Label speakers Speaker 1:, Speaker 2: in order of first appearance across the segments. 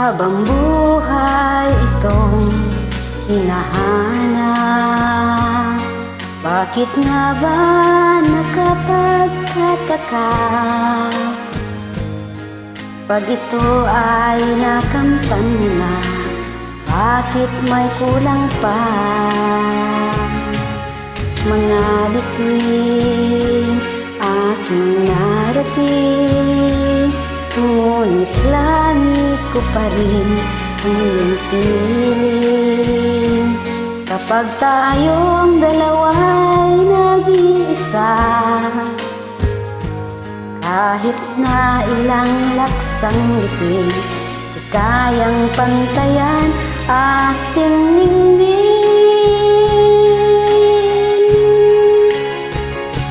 Speaker 1: Habang buhay itong hinahanap, bakit nga ba nakapagtataka? Pag ito ay nakamtan na, bakit may kulang pa? Mga bituin aking narating, ngunit langit ko pa rin ang iyong piling. Kapag tayong dalawa'y nag-iisa, kahit na ilang laksang bituin, di kayang pantayan ating ningning.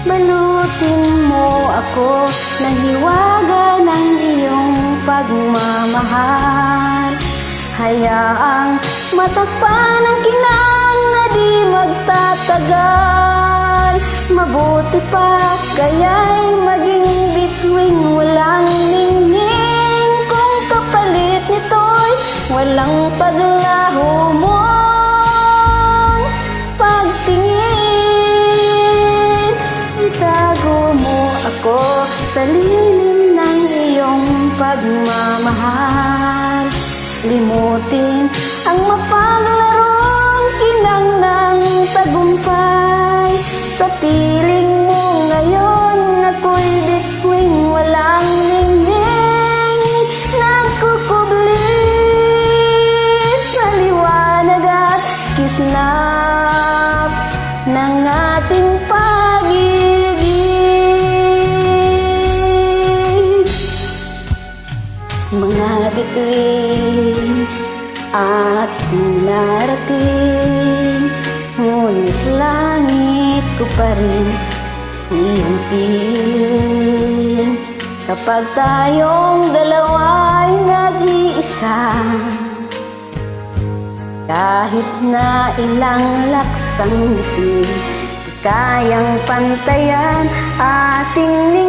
Speaker 1: Balutin mo ako ng hiwaga ng iyong pagmamahal. Hayaang matakpan ang kinang na di magtatagal. Mabuti pa kaya'y maging bituing walang ningning, kung kapalit nito'y walang paglaho mong pagtingin. Itago mo ako sa lilim ng iyong pagmamahal. Limutin ang mapaglarong kinang ng tagumpay. Sa piling mo ngayon ako'y bituing walang ningning, nagkukubli sa liwanag at kisnap ng ating pag-ibig. Mga bituin at narating, ngunit langit ko pa rin iyong piling. Kapag tayong dalawa'y nag-iisa, kahit na ilang laksang bituin, di kayang pantayan ating